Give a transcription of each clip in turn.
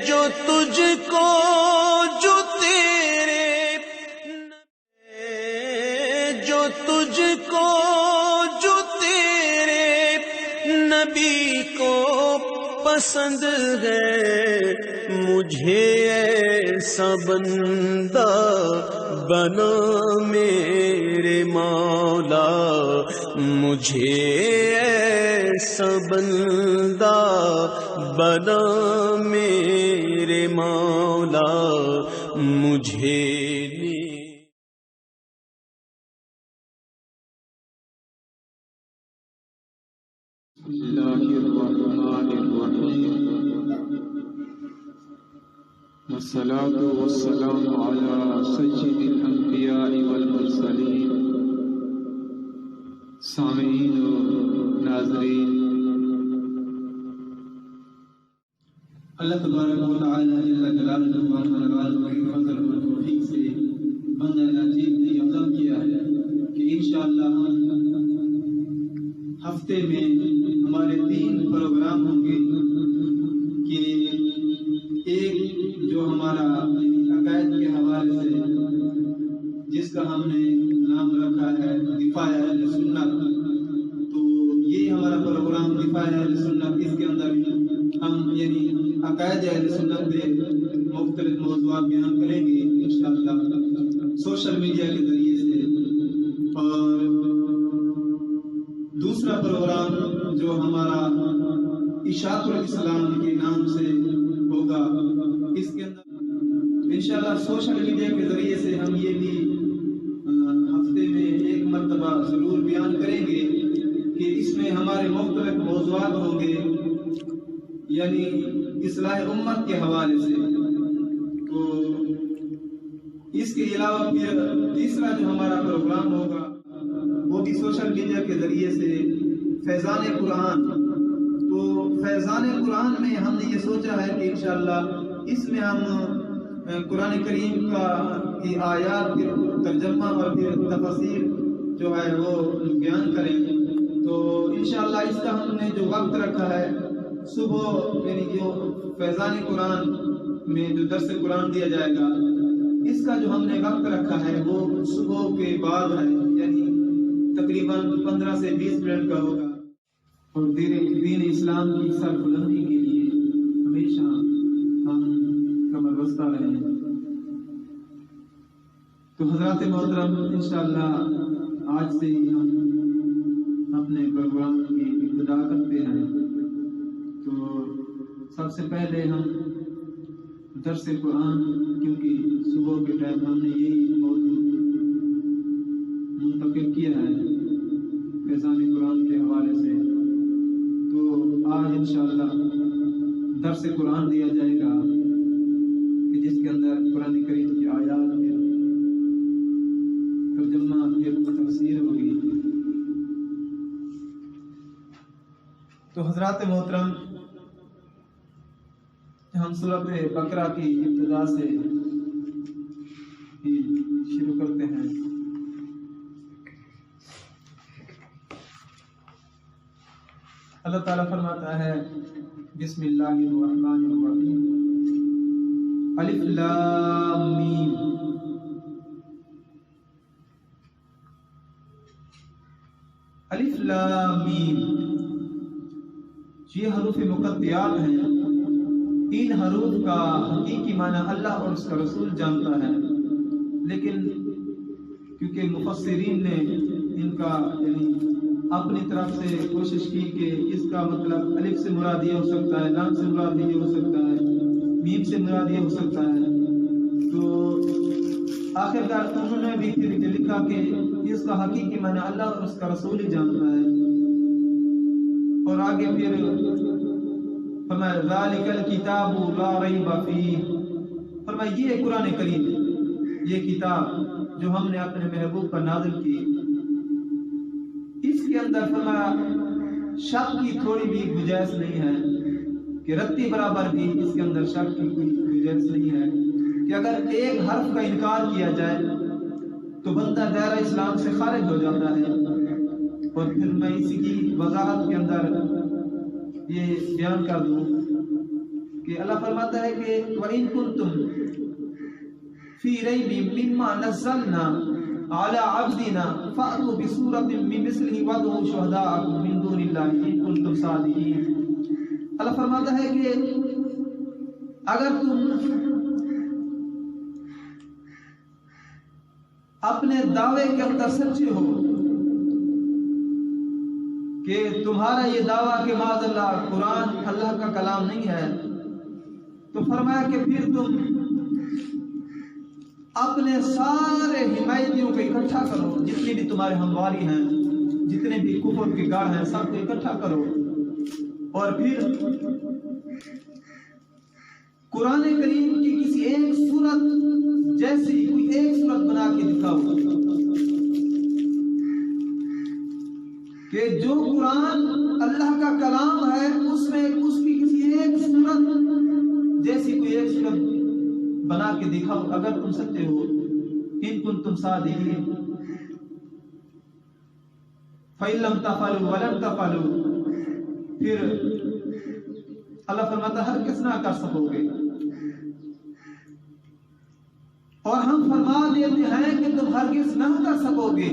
جو تجھ کو جو تیرے جو تجھ کو جو تیرے نبی کو پسند ہے، مجھے ایسا بندہ بنا میرے مولا، مجھے ایسا بندہ بنا میرے مولا، مجھے بسم اللہ الرحمن الرحیم والصلاة والسلام على سید الانبیاء والمرسلین۔ سامعین و ناظرین، اللہ تبارک و تعالی جل جلالہ و فضل و توفیق سے بندہ نجیب نے عزم کیا ہے کہ انشاءاللہ ہم ہفتے میں ہمارے 3 پروگرام ہوں گے کہ ایک جو ہمارا عقائد کے حوالے سے جس کا ہم نے نام رکھا ہے دفاع اہل سنت، تو یہ ہمارا پروگرام دفاع اہل سنت، اس کے اندر ہم یعنی عقائد اہل سنت پہ مختلف موضوعات بیان کریں گے انشاءاللہ سوشل میڈیا کے ذریعے سے۔ اور دوسرا پروگرام جو ہمارا اشاعت الاسلام کے نام سے ہوگا، اس کے اندر انشاءاللہ سوشل میڈیا کے ذریعے سے ہم یہ بھی ہفتے میں 1 مرتبہ ضرور بیان کریں گے کہ اس میں ہمارے مختلف موضوعات ہوں گے، یعنی اصلاح امت کے حوالے سے۔ تو اس کے علاوہ پھر تیسرا جو ہمارا پروگرام ہوگا وہ بھی سوشل میڈیا کے ذریعے سے فیضان قرآن۔ تو فیضان قرآن میں ہم نے یہ سوچا ہے کہ انشاءاللہ اس میں ہم قرآن کریم کی آیات کے ترجمہ اور پھر تفسیر جو ہے وہ بیان کریں۔ تو انشاءاللہ اس کا ہم نے جو وقت رکھا ہے صبح، یعنی جو فیضان قرآن میں جو درس قرآن دیا جائے گا، اس کا جو ہم نے وقت رکھا ہے وہ صبح کے بعد ہے، یعنی تقریباً 15 سے 20 منٹ کا ہوگا۔ اور دین اسلام کی سربلندی کے لیے ہمیشہ ہم کمر بستہ رہیں۔ تو حضرات محترم، انشاءاللہ آج سے ہی ہم اپنے پروگرام کی ابتدا کرتے ہیں۔ تو سب سے پہلے ہم درس قرآن، کیونکہ صبح کے ٹائم ہم نے یہی موضوع منتقل کیا ہے فیضان قرآن کے حوالے سے، تو آج انشاءاللہ درس قرآن دیا جائے گا کہ جس کے اندر قرآن کریم کی آیات کے ترجمہ کی تفسیر ہوگی۔ تو حضرات محترم، ہم سورۃ بقرہ کی ابتدا سے ہی شروع کرتے ہیں۔ اللہ تعالیٰ فرماتا ہے بسم اللہ الرحمن الرحیم، الف لام میم، الف لام میم، یہ حروف مقطعات ہیں۔ ان حروف کا حقیقی معنی اللہ اور اس کا رسول جانتا ہے، لیکن کیونکہ مفسرین نے ان کا یعنی اپنی طرف سے کوشش کی کہ اس کا مطلب الف سے مراد یہ ہو سکتا ہے، لام سے مراد یہ ہو سکتا ہے، میم سے مراد یہ ہو سکتا ہے، تو آخرکار انہوں نے بھی پھر لکھا کہ اس کا حقیقی معنی اللہ اور اس کا رسول ہی جانتا ہے۔ اور آگے پھر فرمایا ذالک الکتاب لا ریب فیہ، فرمایا یہ قرآن کریم، یہ کتاب جو ہم نے اپنے محبوب پر نازل کی، اس کے اندر فرمایا شک کی تھوڑی بھی گنجائش نہیں ہے، کہ رتی برابر بھی اس کے اندر شک کی کوئی گنجائش نہیں ہے کہ اگر ایک حرف کا انکار کیا جائے تو بندہ دائرہ اسلام سے خارج ہو جاتا ہے۔ اور پھر میں اسی کی وضاحت کے اندر یہ بیان کر دوں کہ اللہ فرماتا ہے کہ وَإِن كُنتُمْ فِي رَيْبٍ مِّمَّا نَزَّلْنَا عَلَىٰ عَبْدِنَا فَأْتُوا بِسُورَةٍ مِّن مِّثْلِهِ وَادْعُوا شُهَدَاءَكُم مِّن دُونِ اللَّهِ إِن كُنتُمْ صَادِقِينَ۔ اللہ فرماتا ہے کہ اگر تم اپنے دعوے کے اندر سچے ہو کہ تمہارا یہ دعویٰ کہ معاذ اللہ قرآن اللہ کا کلام نہیں ہے، تو فرمایا کہ پھر تم اپنے سارے حمایتیوں کو اکٹھا کرو، جتنے بھی تمہارے ہمواری ہیں، جتنے بھی کفر کے گاڑ ہیں، سب کو اکٹھا کرو، اور پھر قرآن کریم کی کسی ایک سورت جیسی کوئی ایک سورت بنا کے دکھاؤ کہ جو قرآن اللہ کا کلام ہے اس میں اس کی کسی ایک سورت جیسی کوئی ایک سورت بنا کے دکھاؤ اگر تم سچے ہو، ان کنتم صادقین۔ فَإِن لَّمْ تَفْعَلُوا وَلَن تَفْعَلُوا، پھر اللہ فرماتا ہر کس نہ کر سکو گے، اور ہم فرما دیتے ہیں کہ تم ہرگز نہ کر سکو گے،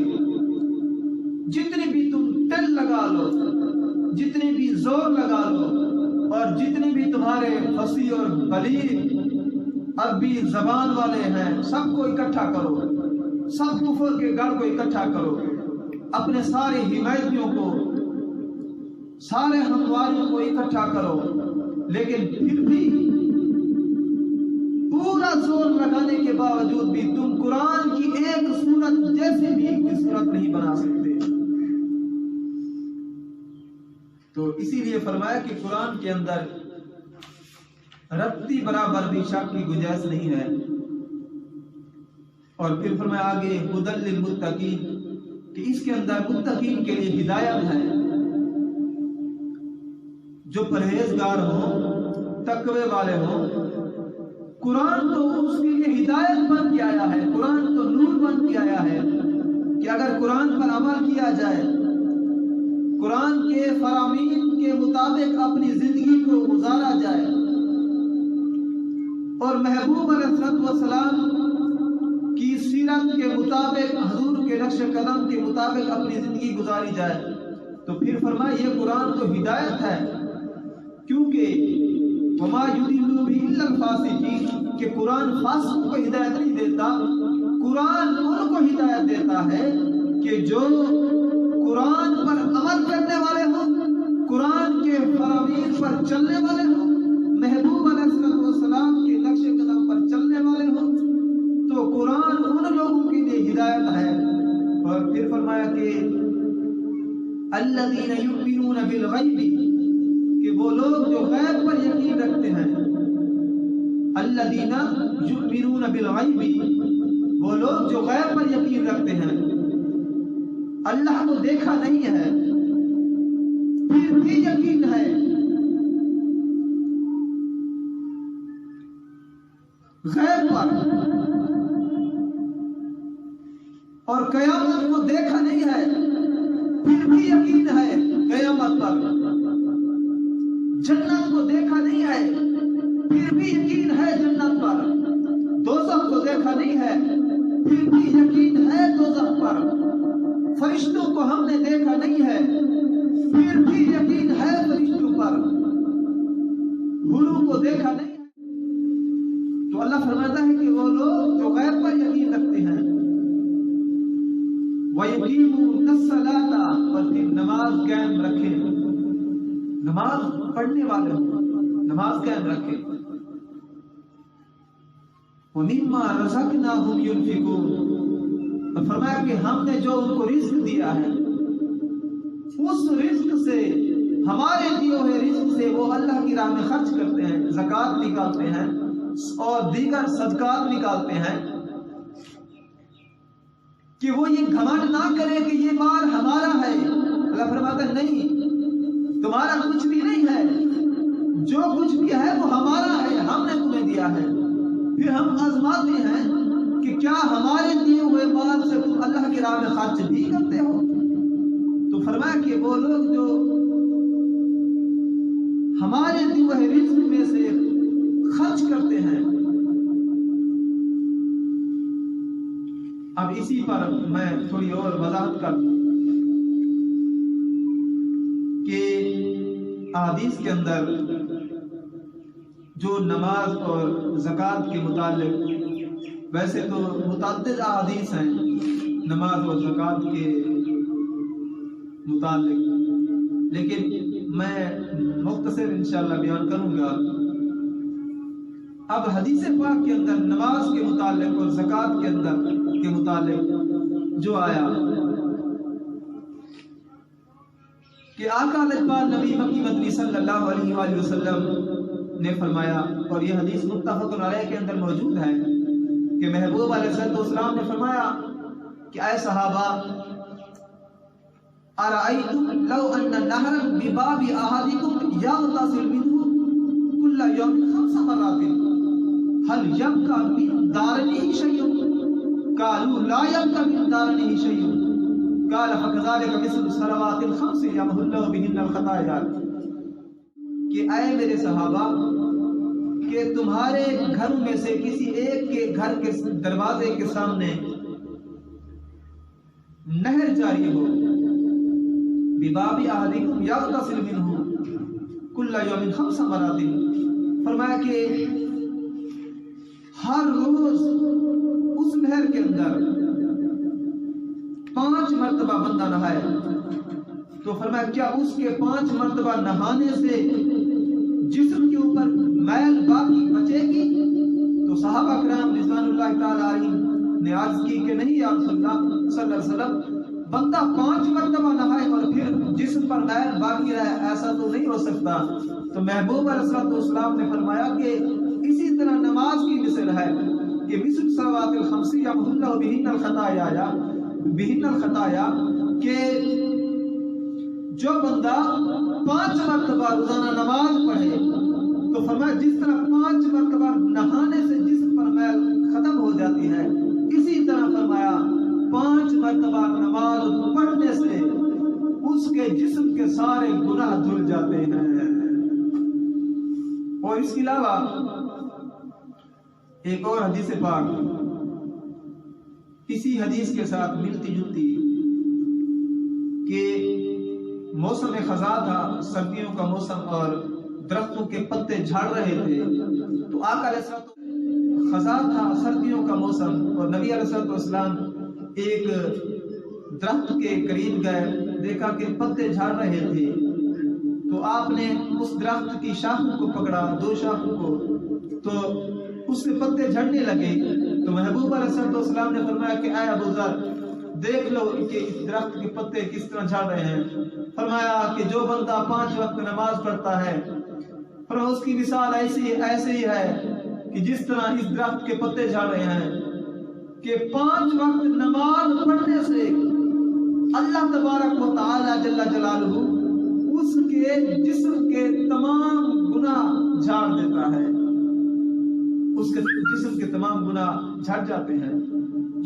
جتنے بھی تم ٹل لگا لو، جتنے بھی زور لگا لو، اور جتنے بھی تمہارے فصیح اور بلیغ عربی زبان والے ہیں سب کو اکٹھا کرو، سب کفر کے گڑھ کو اکٹھا کرو، اپنے سارے حمایتیوں کو، سارے ہمواریوں کو اکٹھا کرو، لیکن پھر بھی پورا زور لگانے کے باوجود بھی تم قرآن کی ایک سورت جیسے بھی کوئی سورت نہیں بنا سکتے۔ تو اسی لیے فرمایا کہ قرآن کے اندر رتی برابر بھی شک کی گنجائش نہیں ہے، اور پھر فرمایا آگے ہدی للمتقین کہ اس کے اندر متقین کے لیے ہدایت ہے، جو پرہیزگار ہوں، تقوی والے ہوں۔ قرآن تو اس کے لیے ہدایت بن کے آیا ہے، قرآن تو نور بن کے آیا ہے کہ اگر قرآن پر عمل کیا جائے، قرآن کے فرامین کے مطابق اپنی زندگی کو گزارا جائے، اور محبوب علیہ السلام کی سیرت کے مطابق، حضور کے نقش قدم کے مطابق اپنی زندگی گزاری جائے، تو پھر فرمایا یہ قرآن تو ہدایت ہے، کیونکہ وما یضل به الا الفاسقین کہ قرآن فاسق کو ہدایت نہیں دیتا، قرآن ان کو ہدایت دیتا ہے کہ جو قرآن پر عمل کرنے والے ہوں، قرآن کے فرامین پر چلنے والے ہوں، محبوب علیہ السلام کے نقش قدم پر چلنے والے ہوں، تو قرآن ان لوگوں کے لیے ہدایت ہے۔ اور پھر فرمایا کہ الذین یؤمنون بالغیب کہ وہ لوگ جو غیب پر یقین رکھتے ہیں، الذین یؤمنون بالغیب وہ لوگ جو غیب پر یقین رکھتے ہیں، اللہ کو دیکھا نہیں ہے پھر بھی یقین ہے، غیب پر، اور قیامت کو دیکھا نہیں ہے پھر بھی یقین ہے قیامت پر، جنت کو دیکھا نہیں ہے پھر بھی یقین ہے جنت پر، دوزخ کو دیکھا نہیں ہے پھر بھی یقین ہے دوزخ پر، فرشتوں کو ہم نے دیکھا نہیں ہے پھر بھی یقین ہے فرشتوں پر، گھوڑوں کو دیکھا نہیں ہے۔ تو اللہ فرماتا ہے کہ وہ لوگ جو غیب پر یقین رکھتے ہیں، وَيُقِيمُونَ الصَّلَاةَ اور پھر نماز قائم رکھیں، نماز پڑھنے والے ہوں، نماز قائم رکھیں، وَمِمَّا رَزَقْنَاهُمْ يُنْفِقُونَ اور فرمایا کہ ہم نے جو ان کو رزق دیا ہے اس رزق سے، ہمارے دیے ہوئے رزق سے وہ اللہ کی راہ میں خرچ کرتے ہیں، زکوٰۃ نکالتے ہیں اور دیگر صدقات نکالتے ہیں، کہ وہ یہ گھمنڈ نہ کرے کہ یہ مال ہمارا ہے۔ اللہ فرماتا ہے نہیں، تمہارا کچھ بھی نہیں ہے، جو کچھ بھی ہے وہ ہمارا ہے، ہم نے تمہیں دیا ہے۔ پھر ہم آزماتے ہیں کہ کیا ہمارے دیے ہوئے مال سے تم اللہ کی راہ میں خرچ بھی کرتے ہو؟ تو فرمایا کہ وہ لوگ جو ہمارے دیے ہوئے رزق میں سے اسی پر میں تھوڑی اور وضاحت کر دوں کہ احادیث کے اندر جو نماز اور زکوٰۃ کے متعلق ویسے تو متعدد احادیث ہیں نماز اور زکوٰۃ کے متعلق، لیکن میں مختصر انشاءاللہ بیان کروں گا۔ اب حدیث پاک کے اندر نماز کے متعلق اور زکوٰۃ کے متعلق جو آیا کہ آقا الاجبار نبی مکی مدنی صلی اللہ علیہ وآلہ وسلم نے فرمایا، اور یہ حدیث متفق علیہ کے اندر موجود ہے کہ محبوب علیہ السلام نے فرمایا کہ اے صحابہ، ارأیتم لو ان نہرا بباب احدکم یغتسل منہ کل یوم 5 مرات هل يبقى من دارنه شيء؟ قالوا لا يبقى من دارنه شيء قال فكذلك مثل الصلوات الخمس يمحو الله بهن الخطايا۔ کہ اے میرے صحابہ، کہ تمہارے گھروں میں سے کسی ایک کے گھر کے دروازے کے سامنے نہر جاری ہو، بباب احدکم یغتسل منہ کل یوم 5 مرات، فرمایا کہ ہر روز اس نہر کے اندر 5 مرتبہ بندہ نہائے، تو فرمایا کیا اس کے 5 مرتبہ نہانے سے جسم کے اوپر میل باقی بچے گی؟ تو صحابہ کرام رضوان اللہ تعالی علیہم نے عرض کی کہ نہیں یا رسول اللہ صلی اللہ علیہ وسلم، بندہ 5 مرتبہ نہائے اور پھر جسم پر میل باقی رہے، ایسا تو نہیں ہو سکتا۔ تو محبوب علیہ السلام نے فرمایا کہ اسی طرح نماز کی مثل ہے کہ مثل صلوات الخمس یمحو اللہ بہن الخطایا، کہ جو بندہ 5 مرتبہ روزانہ نماز پڑھے تو فرمایا جس طرح 5 مرتبہ نہانے سے جسم پر میل ختم ہو جاتی ہے، اسی طرح فرمایا 5 مرتبہ نماز پڑھنے سے اس کے جسم کے سارے گناہ دھل جاتے ہیں۔ اور اس کے علاوہ ایک اور حدیث پاک اسی حدیث کے ساتھ ملتی جلتی کہ موسم خزاں تھا، سردیوں کا موسم، اور درختوں کے پتے جھڑ رہے تھے، تو آقا علیہ السلام، خزاں تھا، سردیوں کا موسم، اور نبی علیہ السلام ایک درخت کے قریب گئے، دیکھا کہ پتے جھڑ رہے تھے، تو آپ نے اس درخت کی شاخوں کو پکڑا، 2 شاخوں کو، تو اس سے پتے جھڑنے لگے۔ تو محبوب علیہ السلام نے فرمایا کہ اے ابو ذر، دیکھ لو کہ اس درخت کے پتے کس طرح جھڑ رہے ہیں۔ فرمایا کہ جو بندہ 5 وقت نماز پڑھتا ہے، فرمایا اس کی مثال ایسے ہی ہے کہ جس طرح اس درخت کے پتے جھڑ رہے ہیں، کہ 5 وقت نماز پڑھنے سے اللہ تبارک و تعالی جل جلالہ اس کے جسم کے تمام گناہ جھاڑ دیتا ہے، اس کے جسم کے تمام گناہ جھڑ جاتے ہیں۔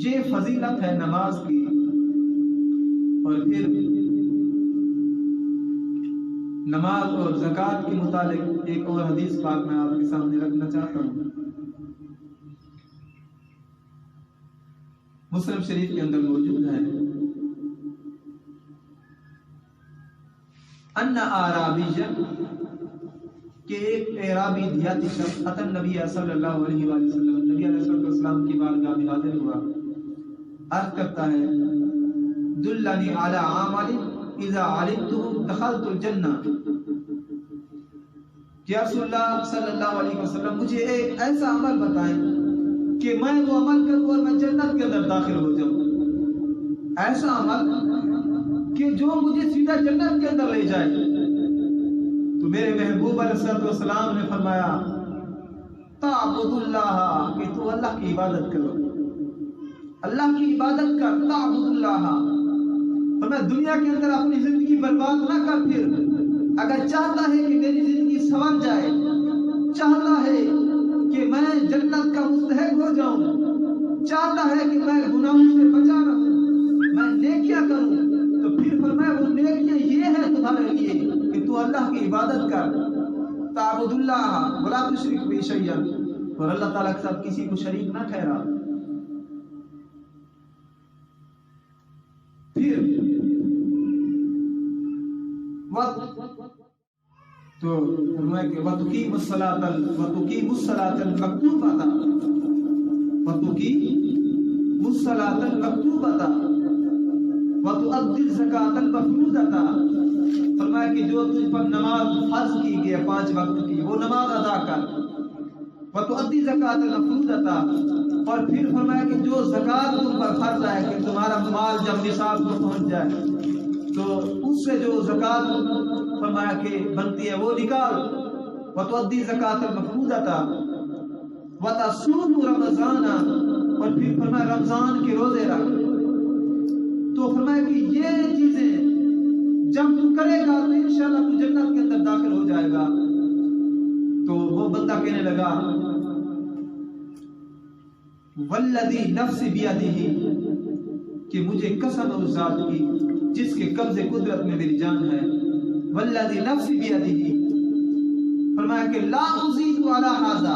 یہ فضیلت ہے نماز کی۔ اور پھر نماز اور زکوٰۃ کے متعلق ایک اور حدیث پاک میں آپ کے سامنے رکھنا چاہتا ہوں۔ مسلم شریف کے اندر موجود ہے، ان اعرابیًا، کہ ایک اعرابی دیہاتی شخص اتى النبی صلی اللہ علیہ وآلہ وسلم، نبی علیہ السلام کی بارگاہ میں حاضر ہوا، عرض کرتا ہے دلنی علی عمل اذا علمته دخلت الجنہ، کہ رسول اللہ صلی اللہ علیہ وسلم مجھے ایک ایسا عمل بتائیں کہ میں وہ عمل کروں اور میں جنت کے اندر داخل ہو جاؤں، ایسا عمل کہ جو مجھے سیدھا جنت کے اندر لے جائے۔ تو میرے محبوب علیہ السلام نے فرمایا تعبد اللہ، کہ تو اللہ کی عبادت کرو، اللہ کی عبادت کر، تعبد اللہ۔ فرمایا دنیا کے اندر اپنی زندگی برباد نہ کر، پھر اگر چاہتا ہے کہ میری زندگی سنور جائے، چاہتا ہے کہ میں جنت کا مستحق ہو جاؤں، چاہتا ہے کہ میں گناہوں سے بچا رہوں، میں نیکیاں کروں، تو پھر فرمایا وہ نیکیاں یہ ہے تمہارے لیے کہ تو اللہ کی عبادت کر، تعبد اللہ ولا تشرک بہ شیئا، اور اللہ تعالیٰ کے ساتھ کسی کو شریک نہ ٹھہرا۔ پھر تو فرمایا کہ وَتُقِيمُ الصَّلَاةَ الْمَكْتُوبَةَ وَتُقِيمُ الصَّلَاةَ الْمَكْتُوبَةَ وَتُؤَدِّي الزَّكَاةَ الْمَفْرُوضَةَ، فرمایا کہ جو تجھ پر نماز فرض کی گئی 5 وقت کی وہ نماز ادا کر، وَتُؤَدِّي الزَّكَاةَ الْمَفْرُوضَةَ، اور پھر فرمایا کہ جو زکوٰۃ تم پر فرض ہے کہ تمہارا مال جب نصاب کو پہنچ جائے تو اس سے جو زکوٰۃ فرمایا کہ بنتی ہے وہ نکال، وَتُؤَدِّي الزَّكَاةَ الْمَفْرُوضَةَ وَتَصُومُ رَمَضَانَ، اور پھر فرمایا رمضان کے روزے رکھ۔ تو فرمایا کہ یہ چیزیں جب تو کرے گا تو انشاءاللہ تو جنت کے اندر داخل ہو جائے گا۔ تو وہ بندہ کہنے لگا والذی نفس بیدہ، کہ مجھے قسم اس ذات کی جس کے قبضے قدرت میں میری جان ہے، والذی نفس بیدہ، فرمایا کہ لا ازید علی ھذا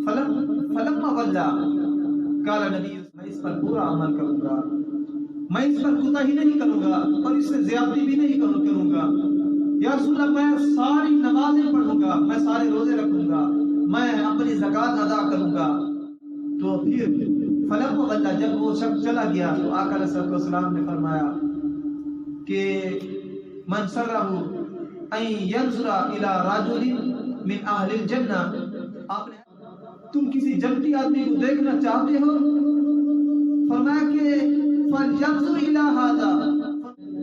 فلما ولا، قال نبی میں اس پر پورا عمل کروں گا، میں اس پر کوتاہی نہیں کروں گا اور اس سے زیادتی بھی نہیں کروں گا۔ یا رسول اللہ میں ساری نمازیں پڑھوں گا، میں سارے روزے رکھوں گا، میں اپنی زکوٰۃ ادا کروں گا۔ تو پھر فلما ولا، جب وہ شخص چلا گیا تو آقا علیہ السلام نے فرمایا کہ من سرہ ان ینظر الی رجل من اہل الجنہ، تم کسی جنتی آدمی کو دیکھنا چاہتے ہو، فرمایا کہ فَلْيَنظُرْ إِلَىٰ هَٰذَا،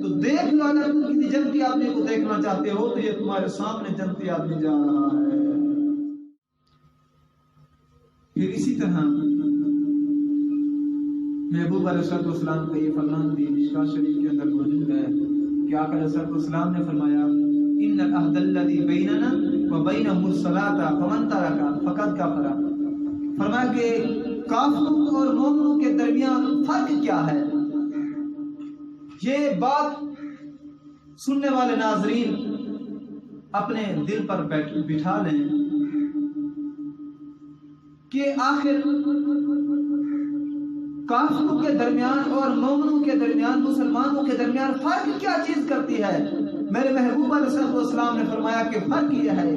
تو دیکھ لو اگر تم کسی جنتی آدمی کو دیکھنا چاہتے ہو تو یہ تمہارے سامنے جنتی آدمی جا رہا ہے۔ پھر اسی طرح محبوب علیہ السلام کا یہ فرمان بھی مشکوٰۃ شریف کے اندر موجود ہے کہ آقا علیہ السلام نے فرمایا ان العہد الذی بیننا وبینہم الصلاۃ فمن ترکھا فقد کفر، فرمایا کہ کافروں اور مومنوں کے درمیان فرق کیا ہے؟ یہ بات سننے والے ناظرین اپنے دل پر بٹھا لیں کہ آخر کافروں کے درمیان اور مومنوں کے درمیان، مسلمانوں کے درمیان فرق کیا چیز کرتی ہے؟ میرے محبوب علیہ السلام نے فرمایا کہ فرق یہ ہے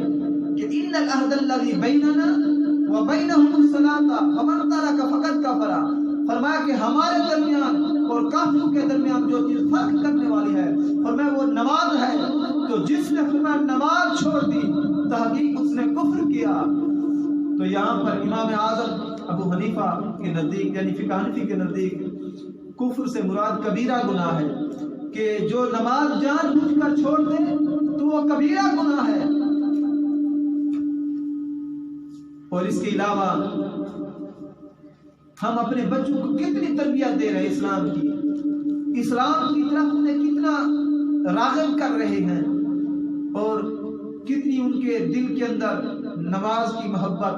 کہ ان العہد الذی بیننا وبینہم الصلاۃ فمن ترک فقد کفر، فرمایا کہ ہمارے درمیان اور کافروں کے درمیان جو چیز فرق کرنے والی ہے فرمایا وہ نماز ہے، تو جس نے فرمایا نماز چھوڑ دی تحقیق اس نے کفر کیا۔ تو یہاں پر امام اعظم ابو حنیفہ کے نزدیک یعنی فقہ حنفی کے نزدیک کفر سے مراد کبیرہ گناہ ہے، کہ جو نماز جان بوجھ کر چھوڑ دے تو وہ کبیرہ گناہ ہے۔ اور اس کے علاوہ ہم اپنے بچوں کو کتنی تربیت دے رہے ہیں اسلام کی طرف انہیں کتنا راغب کر رہے ہیں، اور کتنی ان کے دل کے اندر نماز کی محبت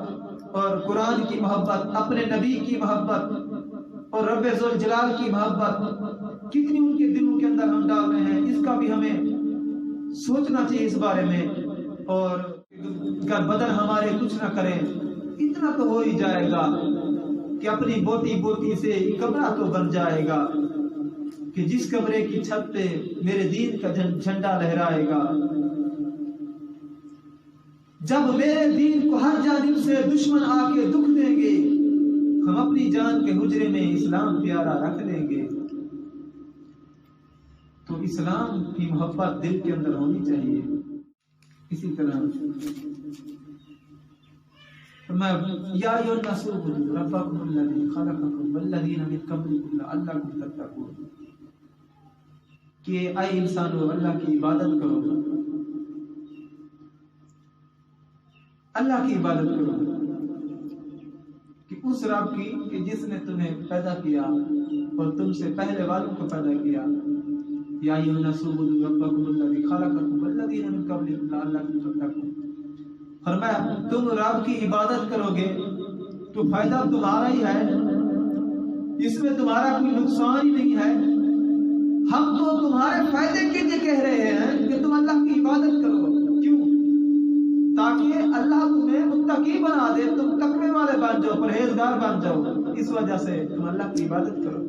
اور قرآن کی محبت، اپنے نبی کی محبت اور رب ذوالجلال کی محبت کتنی ان کے دلوں کے اندر ہم ڈال رہے ہیں۔ اس کا بھی ہمیں سوچنا چاہیے اس بارے میں، اور اگر بدن ہمارے کچھ نہ کریں اتنا تو ہو ہی جائے گا کہ اپنی بوٹی سے کمرہ تو بن جائے گا، کہ جس کمرے کی چھت پہ میرے دین کا جھنڈا لہرائے گا۔ جب میرے دین کو ہر جانب سے دشمن آ کے دکھ دیں گے ہم اپنی جان کے حجرے میں اسلام پیارا رکھ دیں گے۔ تو اسلام کی محبت دل کے اندر ہونی چاہیے۔ اسی طرح یا ایھا الناس اعبدوا ربکم الذی خلقکم والذین من قبلکم لعلکم تتقون، کہ اے انسانو اللہ کی عبادت کرو، اللہ کی عبادت کرو، کہ اس رب کی کہ جس نے تمہیں پیدا کیا اور تم سے پہلے والوں کو پیدا کیا۔ یا ایھا الناس اعبدوا ربکم الذی خلقکم والذین من قبلکم لعلکم تتقون، فرمایا تم رب کی عبادت کرو گے تو فائدہ تمہارا ہی ہے، اس میں تمہارا کوئی نقصان ہی نہیں ہے۔ ہم تو تمہارے فائدے کے لیے کہہ رہے ہیں کہ تم اللہ کی عبادت کرو، کیوں؟ تاکہ اللہ تمہیں متقی بنا دے، تم تقوی والے بن جاؤ، پرہیزگار بن جاؤ، اس وجہ سے تم اللہ کی عبادت کرو۔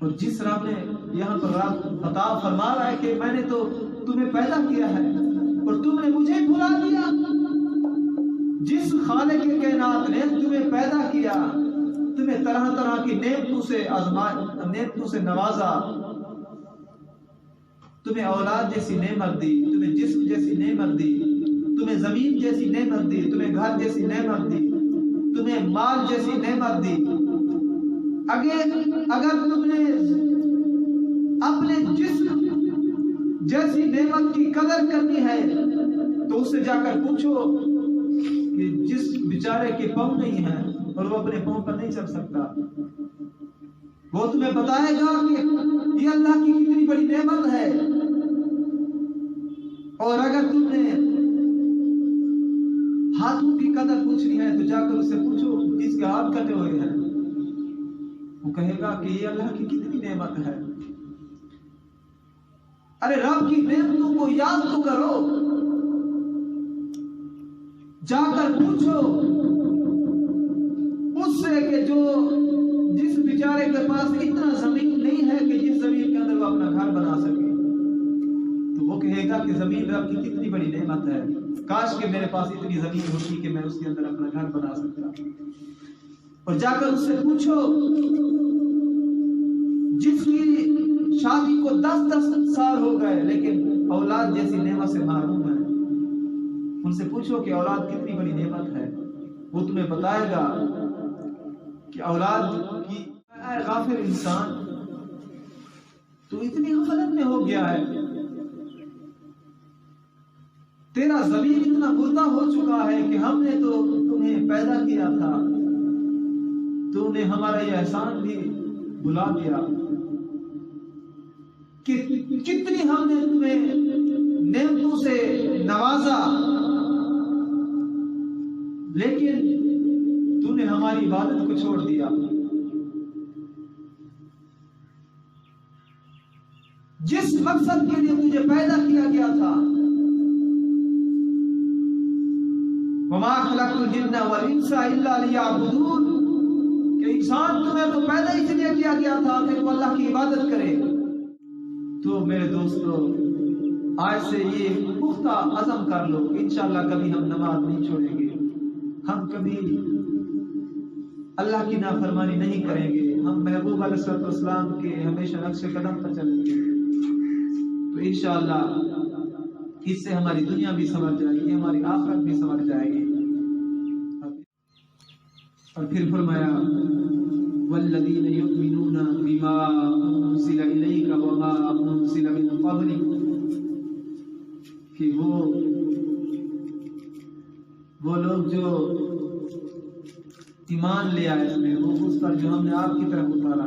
اور جس رب نے یہاں پر رب عطا فرما رہا ہے کہ میں نے تو تمہیں پیدا کیا ہے اور تم نے مجھے بھلا دیا، جس خالق کائنات نے تمہیں پیدا کیا، تمہیں طرح طرح کی نعمتوں سے نوازا، تمہیں اولاد جیسی نعمت دی، تمہیں جسم جیسی نعمت دی، تمہیں زمین جیسی نعمت دی، تمہیں گھر جیسی نعمت دی، تمہیں مال جیسی نعمت دی۔ اگر تم نے اپنے جسم جیسی نعمت کی قدر کرنی ہے تو اس سے جا کر پوچھو کہ جس بیچارے کے پاؤں نہیں ہیں اور وہ اپنے پاؤں پر نہیں چل سکتا، وہ تمہیں بتائے گا کہ یہ اللہ کی کتنی بڑی نعمت ہے۔ اور اگر تم نے ہاتھوں کی قدر پوچھنی ہے تو جا کر اس سے پوچھو جس کے ہاتھ کٹے ہوئے ہیں، وہ کہے گا کہ یہ اللہ کی کتنی نعمت ہے۔ ارے رب کی نعمتوں کو یاد تو کرو، جا کر پوچھو اس سے کہ جس بیچارے کے پاس اتنا زمین نہیں ہے کہ جس زمین کے اندر وہ اپنا گھر بنا سکے، تو وہ کہے گا کہ زمین رب کی کتنی بڑی نعمت ہے، کاش کہ میرے پاس اتنی زمین ہوتی کہ میں اس کے اندر اپنا گھر بنا سکتا۔ اور جا کر اس سے پوچھو جس کی شادی کو 10 سال ہو گئے لیکن اولاد جیسی نعمت سے محروم ہے، ان سے پوچھو کہ اولاد کتنی بڑی نعمت ہے، وہ تمہیں بتائے گا کہ اولاد کی۔ اے غافل انسان، تو اتنی غفلت میں ہو گیا ہے، تیرا ضمیر اتنا مردہ ہو چکا ہے کہ ہم نے تو تمہیں پیدا کیا تھا، تو نے ہمارا یہ احسان بھی بھلا دیا کہ کتنی ہم نے تمہیں نعمتوں سے نوازا، لیکن تو نے ہماری عبادت کو چھوڑ دیا۔ جس مقصد کے لیے تجھے پیدا کیا گیا تھا، وَمَا خَلَقْتُ الْجِنَّ وَالْإِنسَ إِلَّا لِيَعْبُدُونَ، کہ انسان تمہیں تو پیدا اس لیے کیا گیا تھا کہ وہ اللہ کی عبادت کرے۔ تو میرے دوستو، آج سے یہ پختہ عزم کر لو کہ انشاءاللہ کبھی ہم نماز نہیں چھوڑیں گے، ہم کبھی اللہ کی نافرمانی نہیں کریں گے، ہم محبوب علیہ السلام کے ہمیشہ نقش قدم پر چلیں گے، تو انشاءاللہ اس سے ہماری دنیا بھی سمجھ جائے گی، ہماری آخرت بھی سمجھ جائے گی۔ اور پھر فرمایا والذین یؤمنون بما انزل الیک وما انزل من قبلک، کہ وہ لوگ جو ایمان لے آئے میں وہ اس پر جو ہم نے آپ کی طرف اتارا،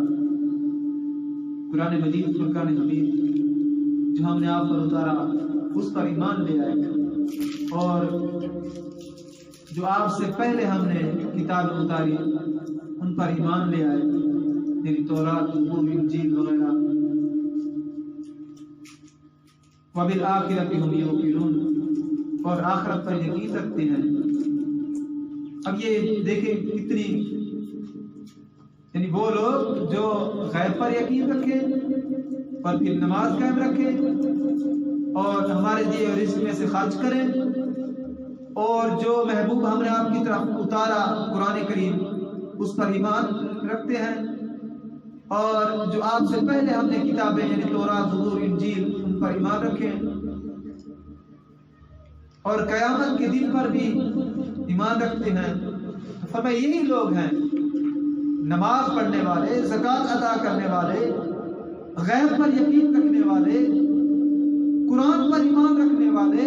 قرآن مجید فرقان حمید جو ہم نے آپ پر اتارا اس پر ایمان لے آئے، اور جو آپ سے پہلے ہم نے کتاب اتاری ان پر ایمان لے آئے، یعنی تورات، زبور، انجیل وغیرہ، وبالآخرۃ ہم یوقنون، اور آخرت پر یقین رکھتے ہیں۔ اب یہ دیکھیں کتنی، یعنی وہ لوگ جو غیب پر یقین رکھیں اور پھر نماز قائم رکھیں اور ہمارے دیے اور رزق میں سے خرچ کریں، اور جو محبوب ہم نے آپ کی طرف اتارا قرآن کریم اس پر ایمان رکھتے ہیں، اور جو آپ سے پہلے ہم نے کتابیں یعنی تورات، زبور، انجیل ان پر ایمان رکھیں، اور قیامت کے دن پر بھی ایمان رکھتے ہیں۔ فرمایا یہی لوگ ہیں نماز پڑھنے والے، زکوٰۃ ادا کرنے والے، غیب پر یقین رکھنے والے، قرآن پر ایمان رکھنے والے،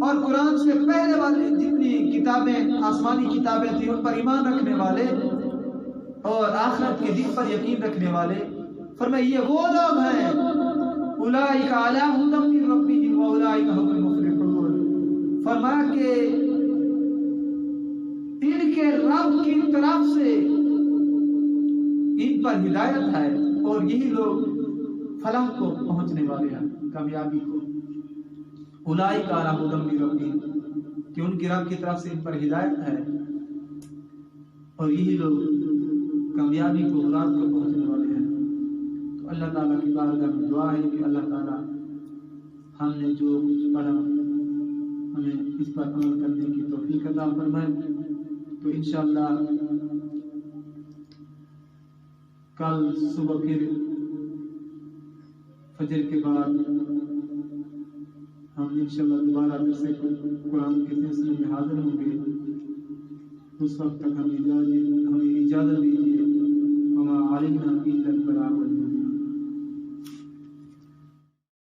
اور قرآن سے پہلے والے جتنی کتابیں آسمانی کتابیں تھیں ان پر ایمان رکھنے والے، اور آخرت کے دن پر یقین رکھنے والے۔ فرمایا یہ وہ لوگ ہیں اولئک علی ھدی من ربہم واولئک ھم المفلحون، فرمایا کہ ان کے رب کی طرف سے ان پر ہدایت ہے، اور یہی لوگ فلاح کو پہنچنے والے ہیں، کامیابی کو۔ اولئک علی ھدی من ربہم، کہ ان کے رب کی طرف سے ان پر ہدایت ہے، اور یہی لوگ کامیابی کو، مراد کو پہنچنے والے ہیں۔ تو اللہ تعالیٰ کی بارگاہ میں دعا ہے کہ اللہ تعالیٰ ہم نے جو کچھ پڑھا ہمیں اس پر عمل کرنے کی توفیق عطا فرمائے۔ تو انشاءاللہ کل صبح پھر فجر کے بعد ہم انشاءاللہ دوبارہ درس قرآن کے سلسلے میں حاضر ہوں گے۔ اس وقت تک ہمیں اجازت دیجیے۔ وما علینا الا البلاغ